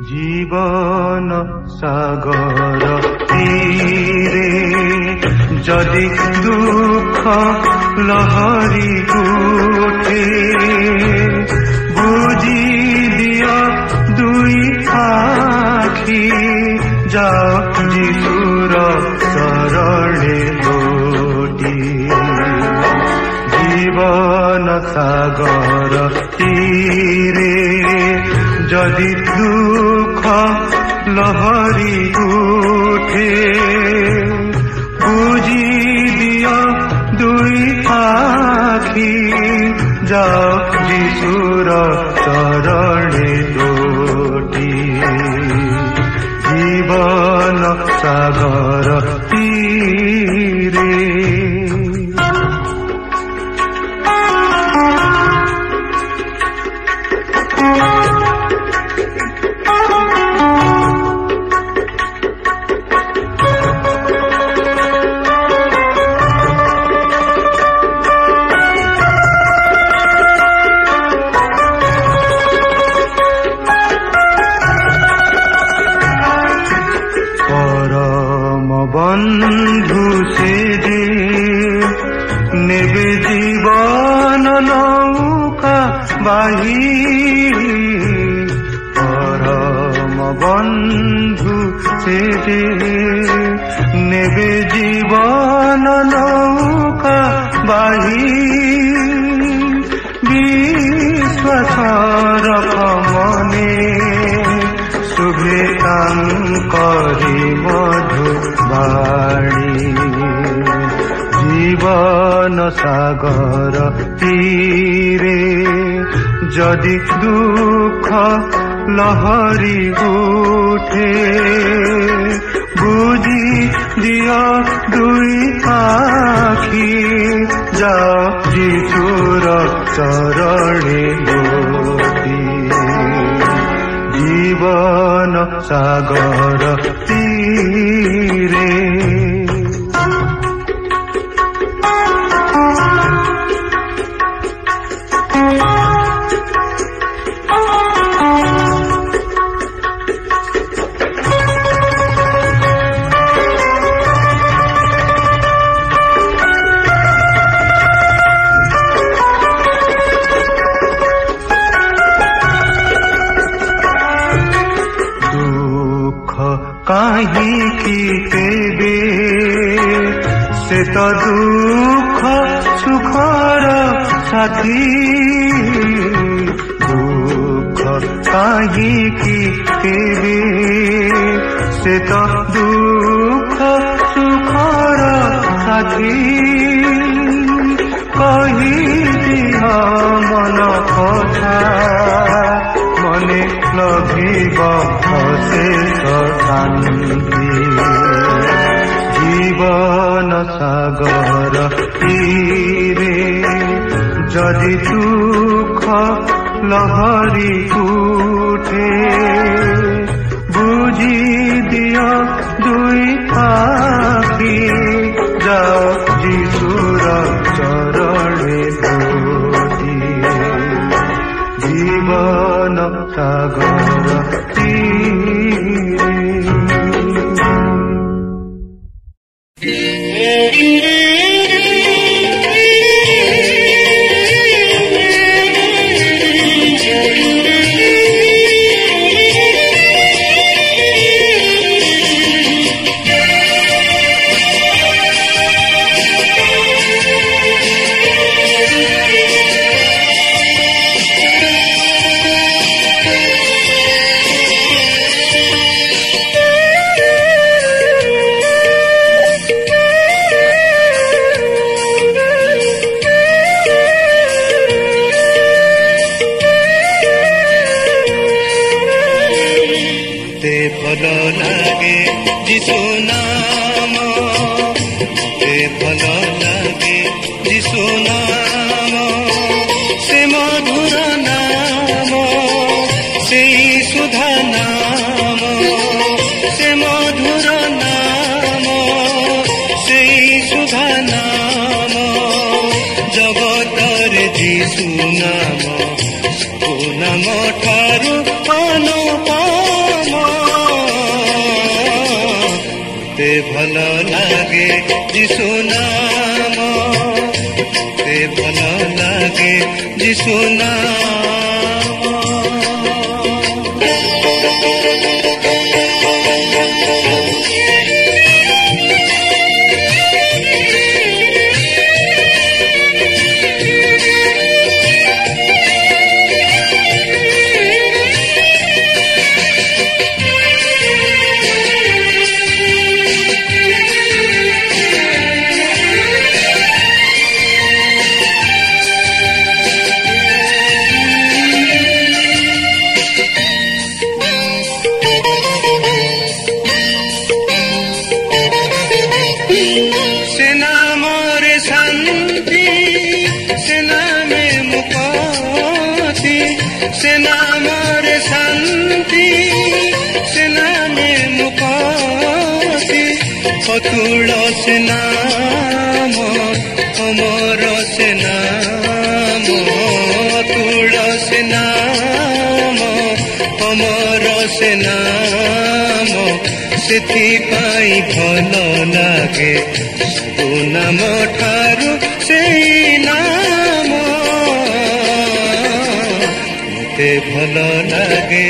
जीवन सागर तीरे जदि दुख लहरी उठे बुझी दिया दुई आखि जाओ जीशुर शरणे लोटी जीवन सागर तीरे जदि दुख लहरी उठे बुझी दिया दुई आखि जाओ जीशुर शरणे लोटी जीवन सागर तीरे बंधु से जे नेबे जीवन नौका बाही परम बंधु से जे नेबे जीवन नौका बाही विश्वासर मने शुभे तांकरी मधुबाणी जीवन सागर तीरे जदि दुख लहरी उठे बुझी दिया दुई आखि जाओ जीशुर शरणे लोटी जीवन सागर तीरे काहीं की तेबे से तो दुख सुखर साथी दुख काहीं की तेबे से तो दुख सुखर साथी कही दिया मन कथा मने लभिब अशेष शान्ति जीवन सागर तीरे जदि दुख लहरी उठे बुझी दिया दुई आखि जाओ जीशुर शरणे लोटी जीवन सागर तीरे नाम ठारू अनुपम ते भल लागे यीशु नाम ते भल लागे यीशु नाम तुलसी नाम अमर से नाम तुलसी नाम अमर से नाम सेथिपाई भल लागे सबु नाम ठारू से नाम मते भल लागे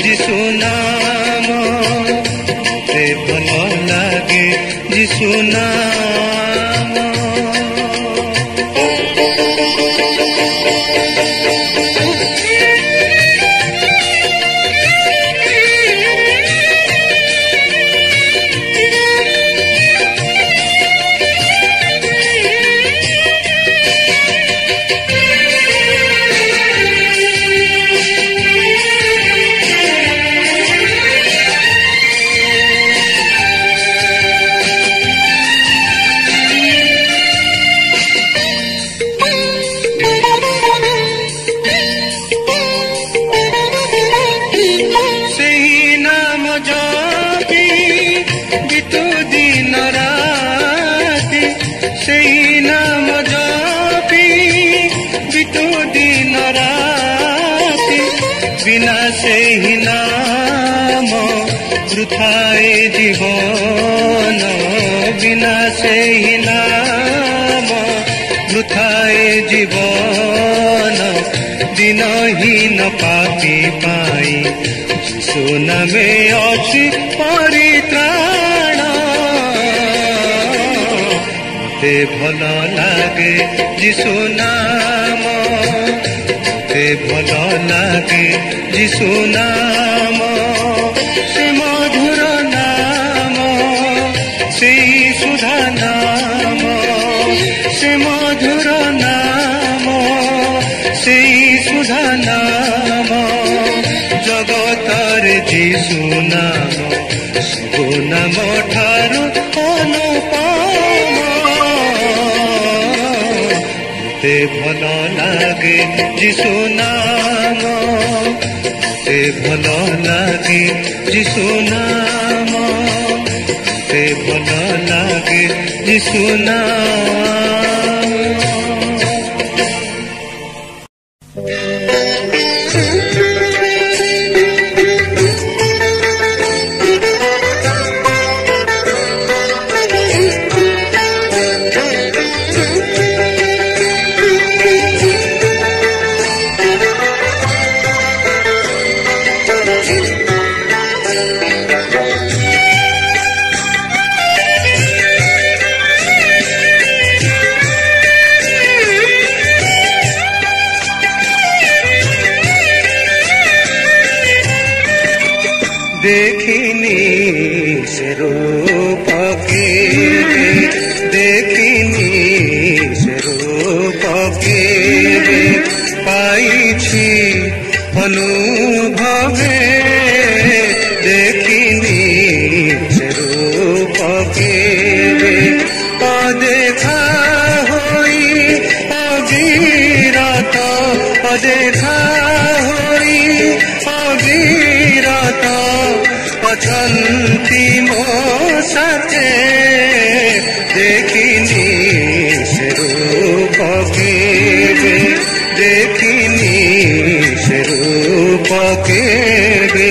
यीशु नाम मते भल लागे यीशु नाम वृथाए जीवन बिना से ही नाम वृथाए जीवन दिनहीन पापी पाई यीशु नामे अछि परित्राण मते भल लागे यीशु नाम मते भल लागे यीशु नाम से मधुर नाम से सुधा नाम से मधुर नाम से सुधा नाम जगतर यीशु नाम सबु नाम ठारू अनुपम मते भल लागे यीशु नाम ते भल लागे यीशु नाम ते भल लागे यीशु नाम देखिनी से रूप के देखिनी से रूप के पाई छी अनुभवे देखिनी से रूप के अदेखा होई अगिरत अदेखा होई अगिरत अछंती मो साथे देखिनी से रूप के देखिनी से रूप ପକେଇବେ।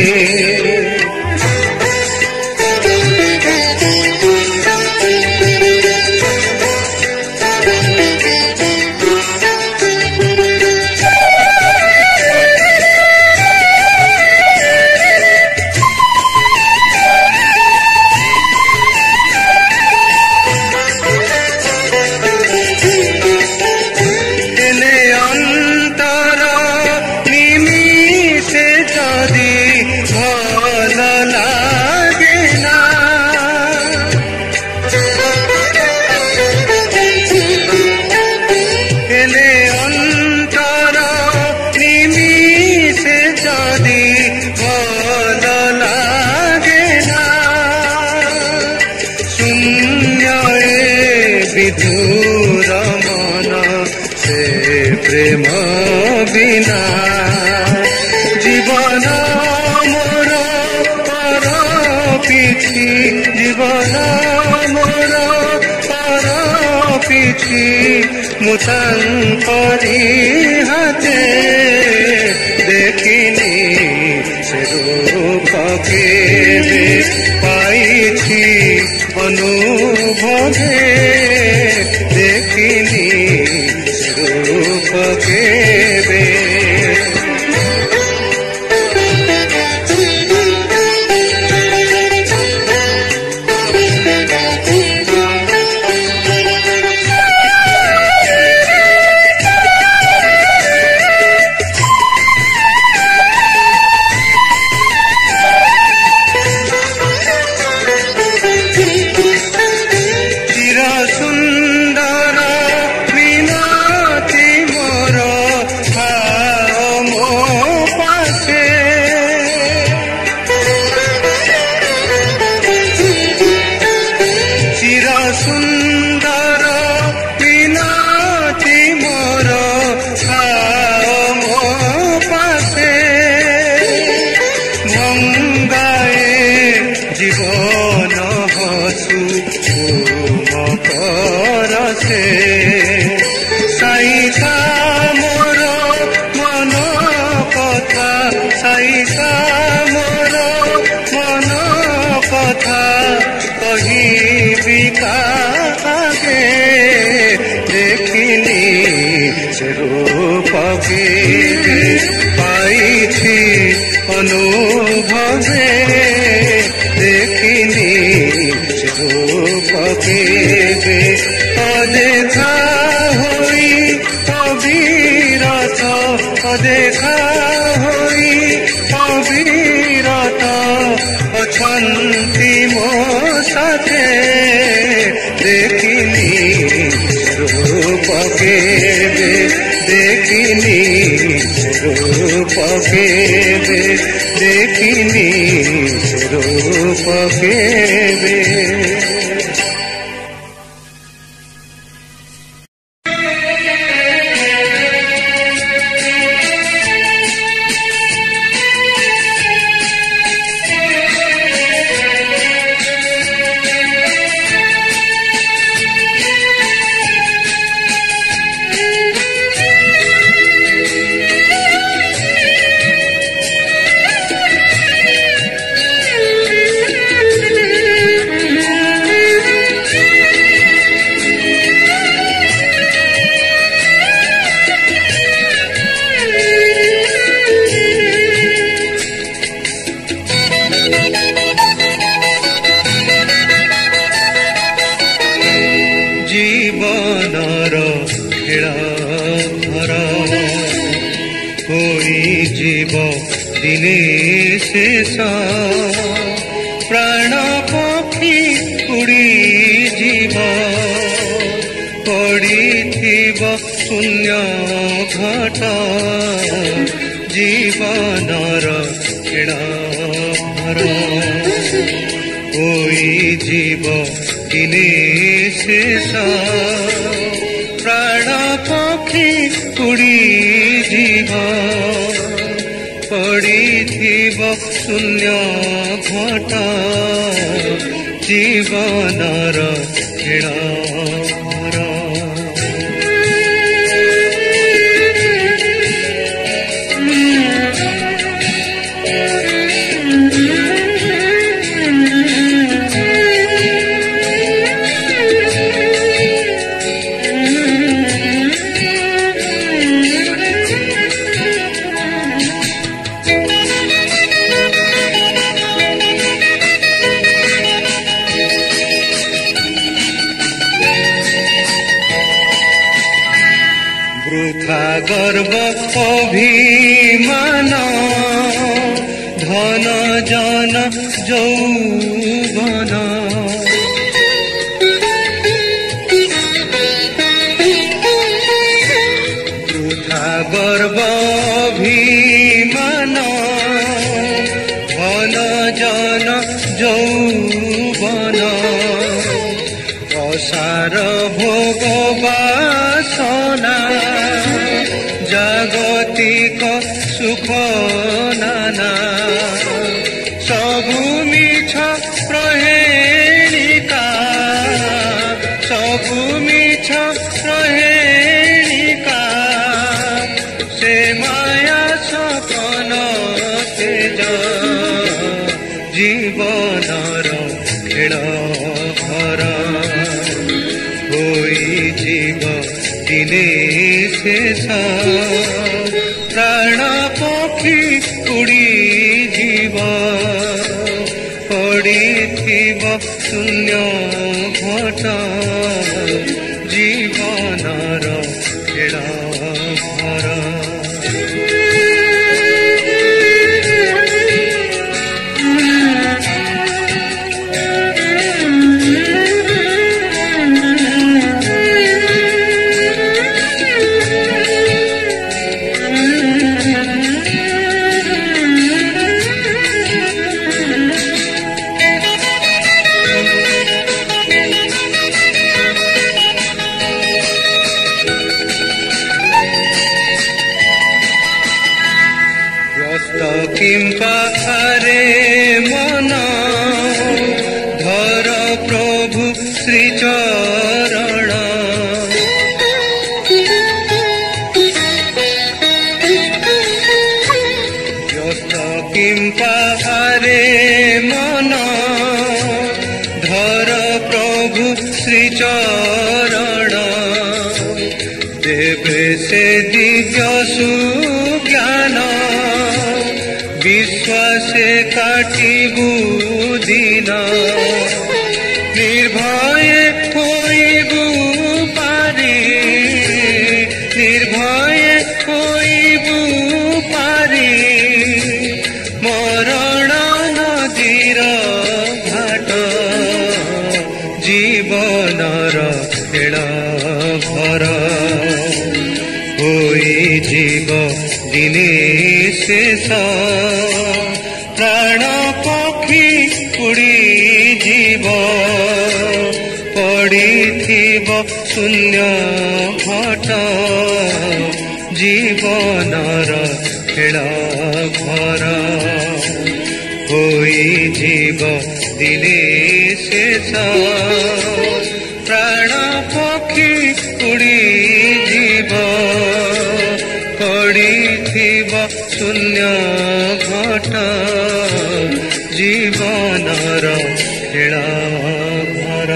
विधुर मन से प्रेम बिना जीवन मोर पर पिछि जीवन मोर पर पिछि मुतांकरी हाथे देखिनी से रूप केबे पाइछि अनुभवे देखिनी रूप केबे। रूप केबे पाइछि अनुभवे देखिनी रूप केबे अदेखा होई अविरत अदेखा होई अविरत अछन्ति मो साथे देखिनी रूप केबे देखिनी रूप केबे देखिनी रूप केबे। दिने शेष प्राण पक्षी उड़ी जीव पड़िथिब शून्य घट जीवनर खेळघर होई जीव दिने शेष प्राण पक्षी उड़ी जीव पड़िथिब शून्य घट जीवनर खेळघर। गर्व अभिमान धन जन यौवन वृथा गर्व अभिमान धन जन यौवन असार भोग बासना जागतिक सुख नाना सबु मिछ प्रहेणिका सबु मिछ प्रहेणिका से माया सपन तेज जीवनर खेल भर होई जीव दिने शेष प्राण पक्षी उड़ी जीव पड़िथिब शून्य घट जीवनर खेल भर किंपा हरे मन धर प्रभु श्री चरण व्यस्त किंपा हरे मन धर प्रभु श्री चरण देवे से दिव्य सुज्ञान विश्वासे काटिबु दिन निर्भय होइबु पारी निर्भय होइबु पारी मरण नदीर घाट जीवनर खेल भर होई जीव दिने शेष प्राण पक्षी उड़ी जीव पड़िथिब शून्य घट जीवनर खेल भर होई जीव दिने शेष प्राण पक्षी उड़ी जीव पड़िथिब शून्य घट जीवनर खेल भर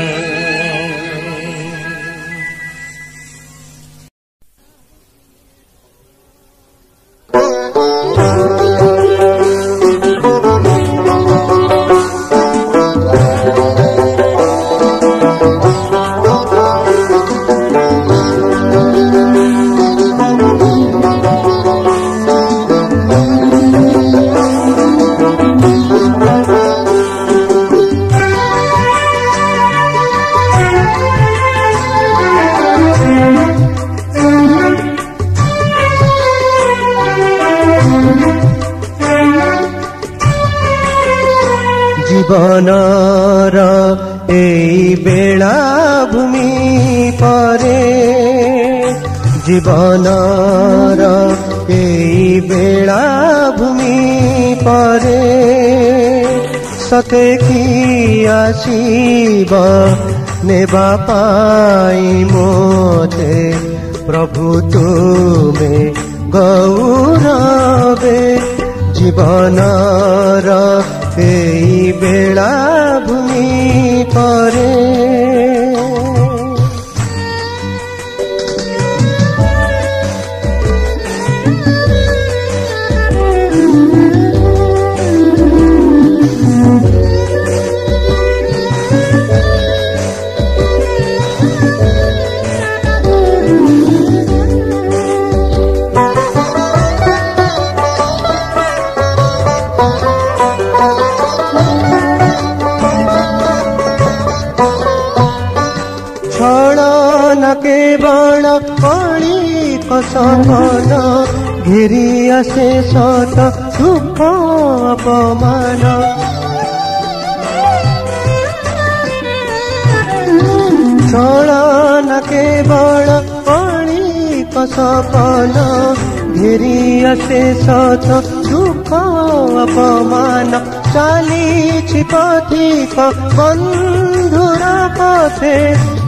जीवनर एई बेला भूमि परे जीवनर एई बेला भूमि परे सते कि आसीब नेबा पाई मोते प्रभु तुमे गौरवे जीवनर एई बेला भूमि परे न केवल कलिक सपन घेरी आसे सत दुःख अपमान छल न केवल कलिक सपन घेरी आसे सत दुःख अपमान चालिछि पथिक बन्धुर पथे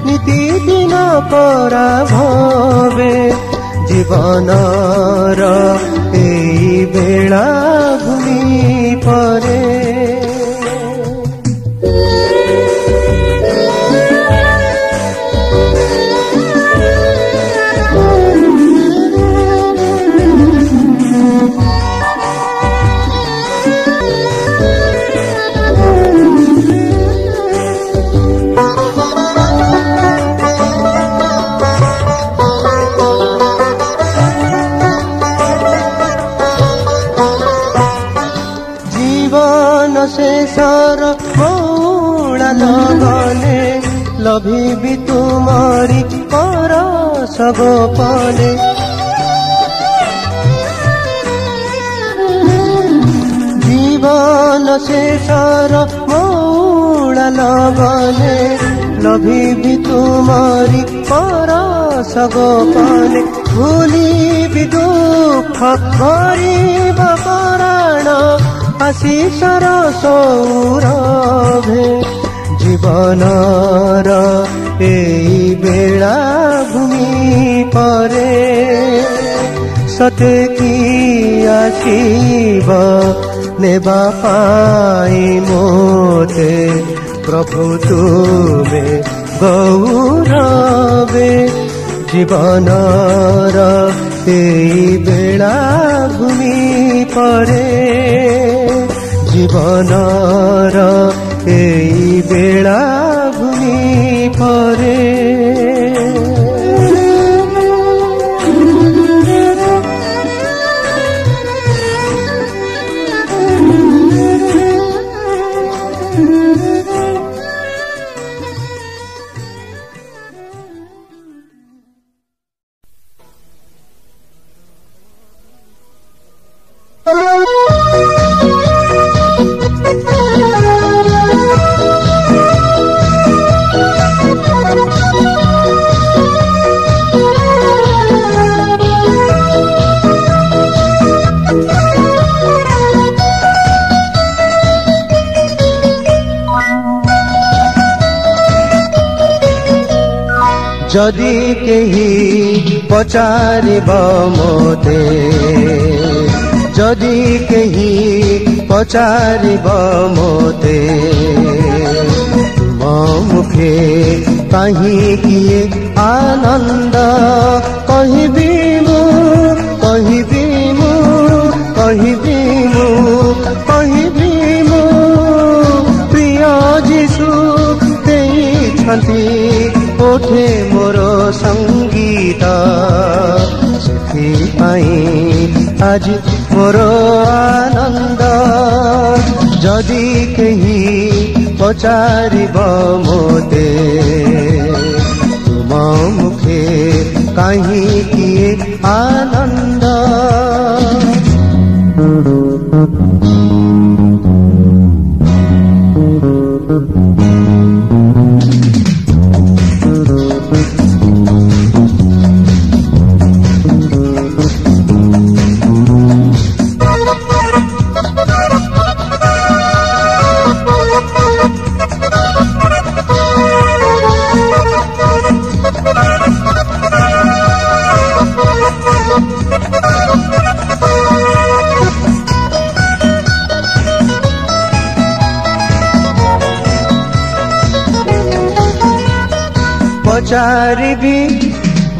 नीतिदिन परा भवे जीवनर एई बेला भूमि परे शेषर मौला लगने लभिबी तुमारी परस गोपने जीवन शेषर मौला लगने लभिबी तुमारी परस गोपने भूलिबी दुःख गरीब पराण आशीषर सौरभे जीवनर एई बेला भूमि परे सते कि आसीब नेबा पाई मोते प्रभु तुमे गौरवे जीवनर एई बेला भूमि परे जीवनर एई बेला भूमि परे जदि केही पचारिब मोते जदि केही पचारिब मोते तुम मुखे कहीं किए आनंद कहिबी मु कहिबी मु कहिबी मु कहिबी मु प्रिय जीशु देइछन्ति ओठे मोरो संगीत ସେଥିପାଇଁ ଆଜି मोरो आनंद जदि केही पचारिब मोते तुम मुखे कहीं किए आनंद पचारिबी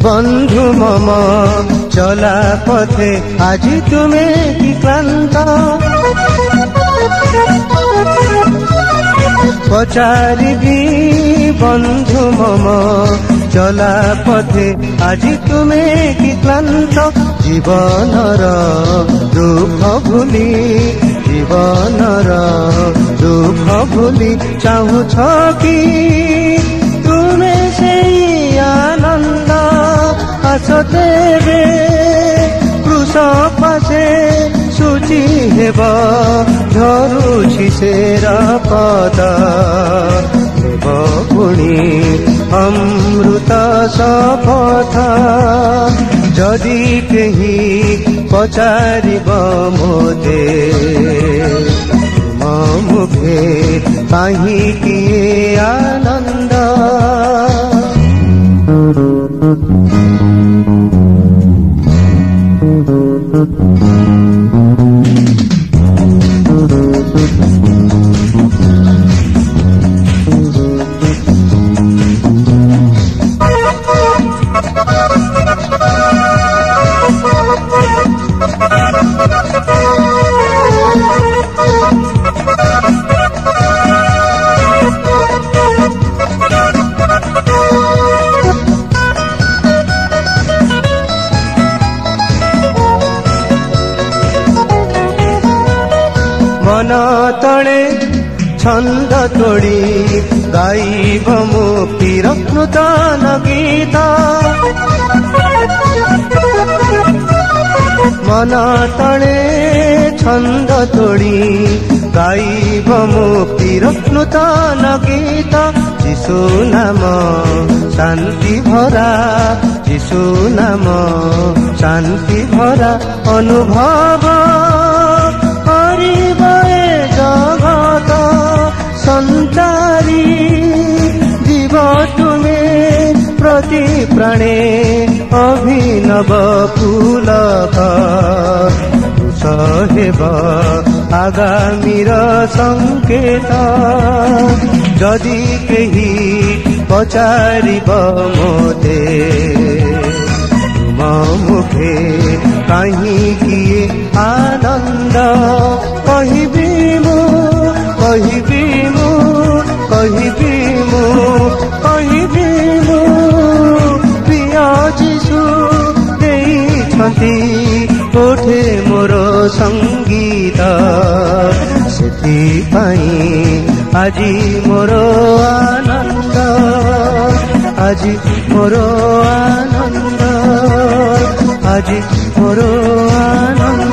बंधु मम चला पथे आज तुम्हें कि क्लांत पचारिबी बंधु मम चला पथे आज तुम्हें कि क्लांत जीवनर दुख भूली जीवनर दुख भूली चाहूछ कि तुम्हें से आनंद ସତେବେ କୃଷ ପାଶେ ସୂଚି ହେବ ଝରୁଛି ସେର ପଦ ହେବ ପୁଣି ଅମୃତ ଶପଥ ଯଦି କେହି ପଚାରିବ ମୋତେ ତୁମ ମୁଖେ କାହିଁକି ଆନନ୍ଦ ମନ ତଳେ ଛନ୍ଦ ତୋଡ଼ି ଗାଇବ ମୁକ୍ତିର ନୂତନ ଗୀତ ମନ ତଳେ ଛନ୍ଦ ତୋଡ଼ି ଗାଇବ ମୁକ୍ତିର ନୂତନ ଗୀତ ଯୀଶୁ ନାମ ଶାନ୍ତି ଭରା ଯୀଶୁ ନାମ ଶାନ୍ତି ଭରା ଅନୁଭବ କରିବ ଏ ଜଗତ ସଂସାରୀ ଯିବ ତୁମେ ପ୍ରତି ପ୍ରାଣେ ଅଭିନବ ପୁଲକ ହେବ ଆଗାମୀର ସଂକେତ ଯଦି କେହି ପଚାରିବ ମୋତେ ତୁମ ମୁଖେ କାହିଁକି ଆନନ୍ଦ କହିବି ମୁଁ କହିବି ମୁଁ କହିବି ମୁଁ କହିବି ମୁଁ ପ୍ରିୟ ଯୀଶୁ ଦେଇଛନ୍ତି କୋଠେ ମୋର ସଙ୍ଗୀତ ସେଥିପାଇଁ ଆଜି ମୋର ଆନନ୍ଦ ଆଜି ମୋର ଆନନ୍ଦ ଆଜି ମୋର ଆନନ୍ଦ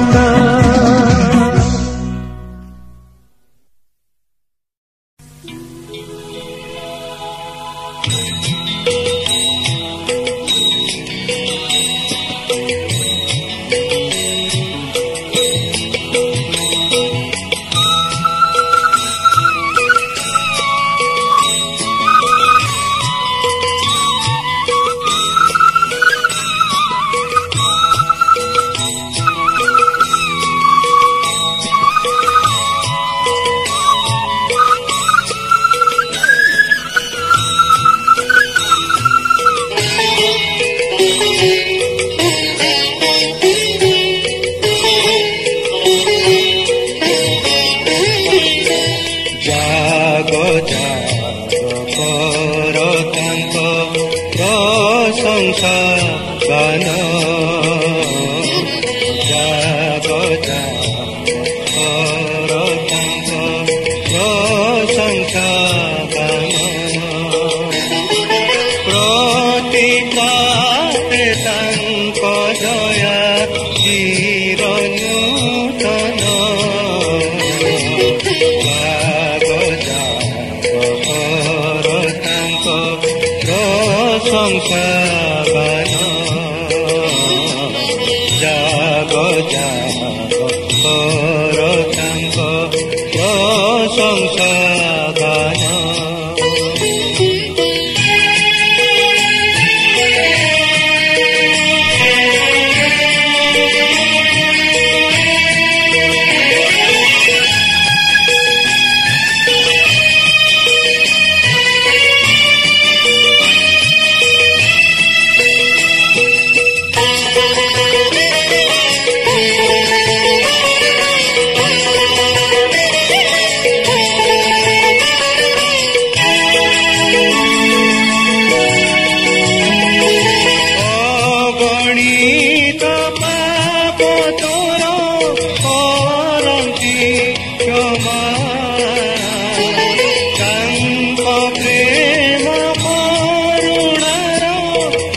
प्रेम करुणार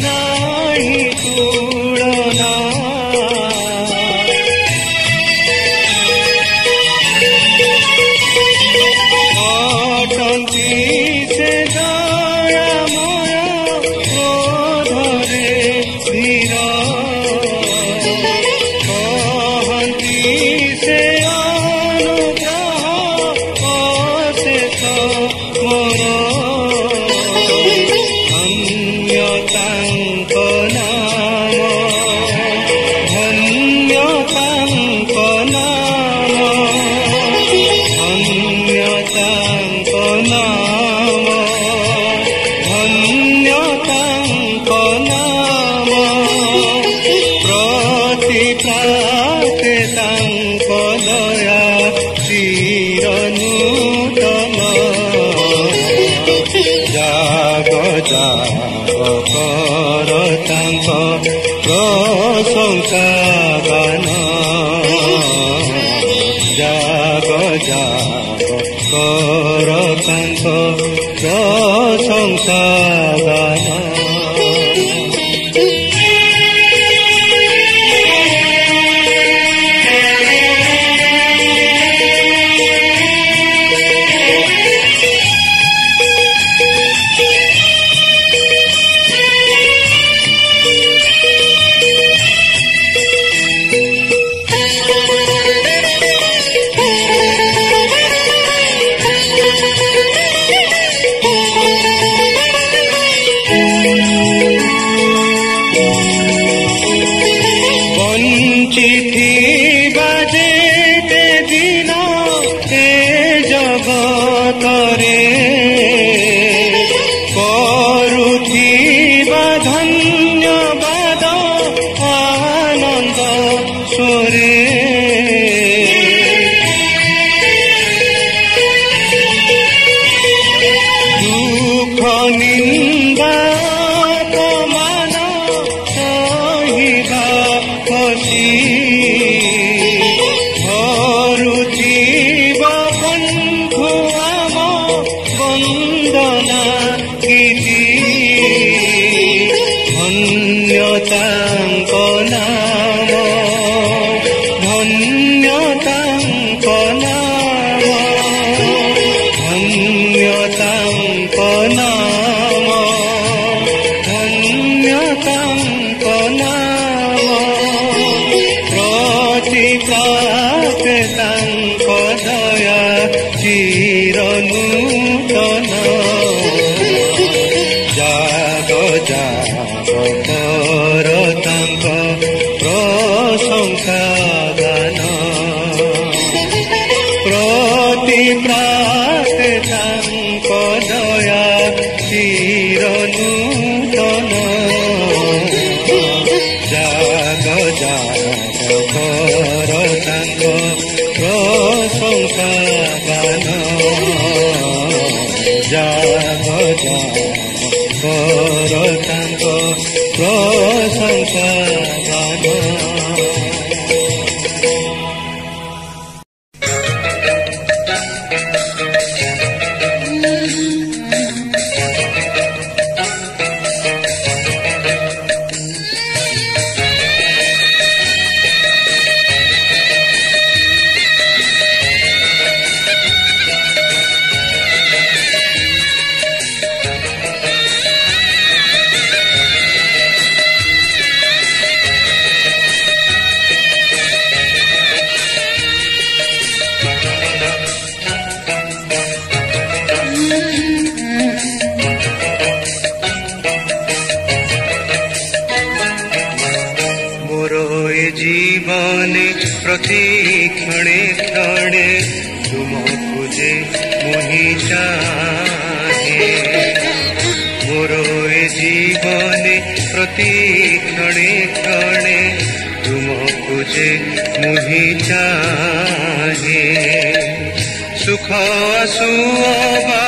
नाही तू ଅଟନ୍ତି ସେ ଦୟାମୟ କ୍ରୋଧରେ ଧୀର କହନ୍ତି ସେ ଅନୁଗ୍ରହ ଅଶେଷ ମୋର ଧନ୍ୟ ତାଙ୍କ ନାମ ଧନ୍ୟ ତାଙ୍କ ନାମ ଧନ୍ୟ ତାଙ୍କ ନାମ ଧନ୍ୟ ତାଙ୍କ ନାମ ପ୍ରତି ପ୍ରାତେ ତାଙ୍କ ଦୟା ଚିର ନୂତନ ଜାଗ ଜାଗ କର ତାଙ୍କ ପ୍ରଶଂସା ଗାନ ଜାଗ ଜାଗ କର ତାଙ୍କ ପ୍ରଶଂସା ଗାନ ବଞ୍ଚିଥିବା ଯେତେ ଦିନ ଏ ଜଗତରେ କରୁଥିବା ଧନ୍ୟବାଦ ଆନନ୍ଦ ସ୍ୱରେ ଦୁଃଖ ନିନ୍ଦା ଅପମାନ ସହିବା ଖସି ଧରୁଥିବ ବନ୍ଧୁ ଆମ ବନ୍ଦନା ଗୀତି ଧନ୍ୟ ତାଙ୍କ ନାମ ଧନ୍ୟ ତାଙ୍କ ନାମ ଧନ୍ୟ ତାଙ୍କ ନାମ ଧନ୍ୟ ତାଙ୍କ ନାମ ପ୍ରତି ପ୍ରାତେ ତାଙ୍କ ଦୟା ଚିର ନୂତନ ଜାଗ ଜାଗ କର ତାଙ୍କ ପ୍ରଶଂସା ଗାନ ପ୍ରତି ପ୍ରାତେ ତାଙ୍କ ଦୟା ଚିର ନୂତନ ଜାଗ ଜାଗ କର ତାଙ୍କ ପ୍ରଶଂସା ଗାନ ଜାଗ ଜାଗ କର ତାଙ୍କ ପ୍ରଶଂସା ଗାନ জীবনে প্রতি ক্ষণে ক্ষণে তুমকু যে মোহি চাহে মোর এ জীবনে প্রতি ক্ষণে ক্ষণে তুমকু যে মোহি চাহে সুখ আসু অবা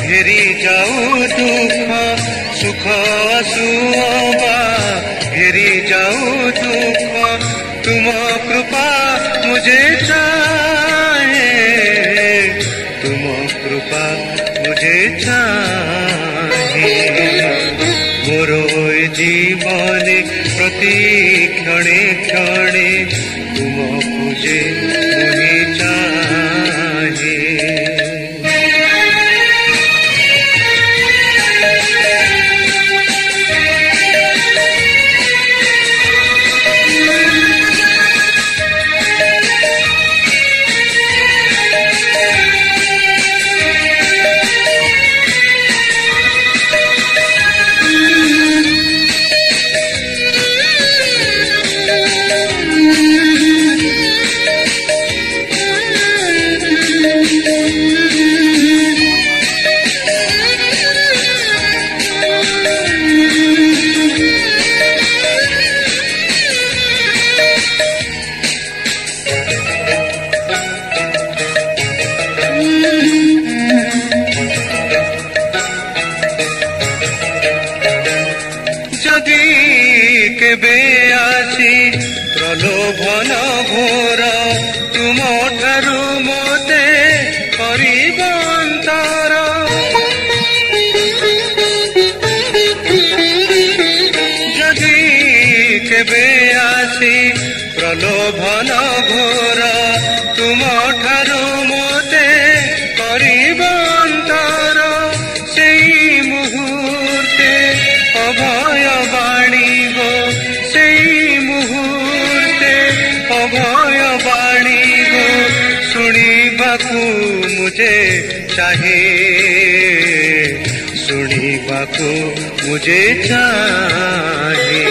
ঘেরি যাও দুঃখ সুখ আসু অবা घेरी जाऊं दुख तुम कृपा मुझे चाहे तुम कृपा मुझे चाहे मोर जीवन प्रति क्षणे क्षणे तुम मुझे मोहि चाहे ପ୍ରଲୋଭନ ଘୋର ତୁମ ଠାରୁ ମୋତେ କରିବ ଅନ୍ତର। ଯଦି କେବେ ଆସି ପ୍ରଲୋଭନ ଘୋର ତୁମ ଠାରୁ ମୋତେ କରିବ ଅନ୍ତର, ସେଇ ମୁହୂର୍ତ୍ତେ ଅଭୟ ବାଣୀ ଗୋ, ସେଇ ମୁହୂର୍ତ୍ତେ ଅଭୟ ବାଣୀ ଗୋ, ଶୁଣିବାକୁ ମୁझे ଚାହେଁ, ଶୁଣିବାକୁ ମୁझे ଚାହେଁ।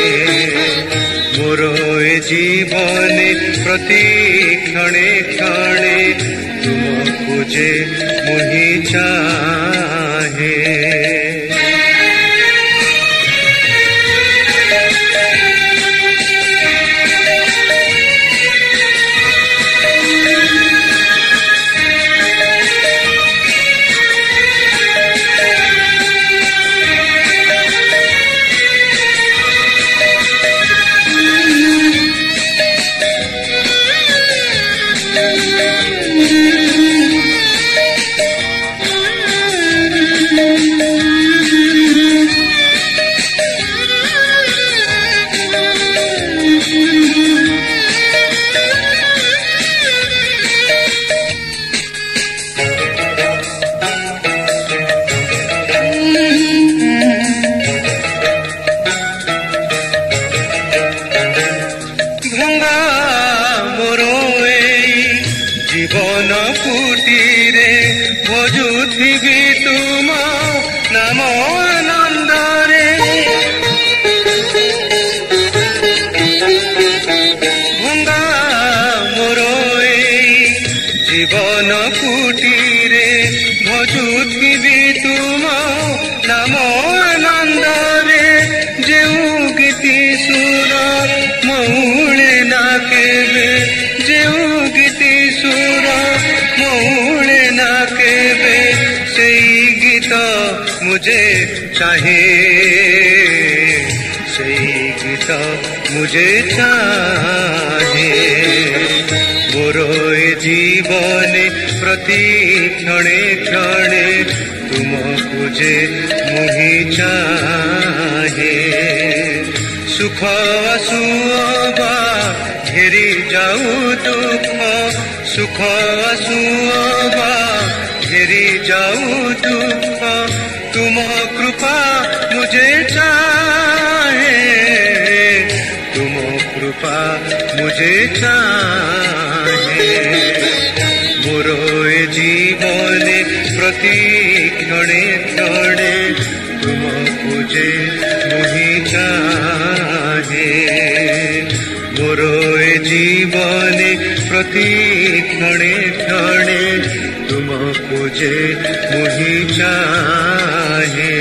ମୋର ଏ ଜୀବନେ ପ୍ରତି କ୍ଷଣେ କ୍ଷଣେ ତୁମକୁ ଯେ ମୁଁ ହିଁ ଚାହେଁ। জীবন কুটিরে ভজুথিবি তুম নাম আনন্দরে, ভঙ্গা মোর এই জীবন কুটিরে ভজুথিবি তুম নাম আনন্দরে, যেউ গীতি সুর মৌলে না কেবে, যেউ গীতি সুর মৌলে না কেবে, সেই গীত মুझे চাহে, সেই গীত মুझे চাহে। মোর এ জীবনে প্রতি ক্ষণে ক্ষণে তুমকু যে ମୁଁ ହିଁ ଚାहे। সুখ আসু অবা ঘেরি যাও দুঃখ, সুখ আসু অবা ঘেরি যাও দুঃখ, তুম কৃপা মুझे চাহে, তুম কৃপা মুझे চাহে। মোর এ জীবনে প্রতি ক্ষণে ক্ষণে তুমকু যে ମୁଁ ହିଁ চাহে। মোর এ জীবনে প্রতি ক্ষণে ক্ষণে তুমকু যে ମୁଁ ହିଁ চাহে।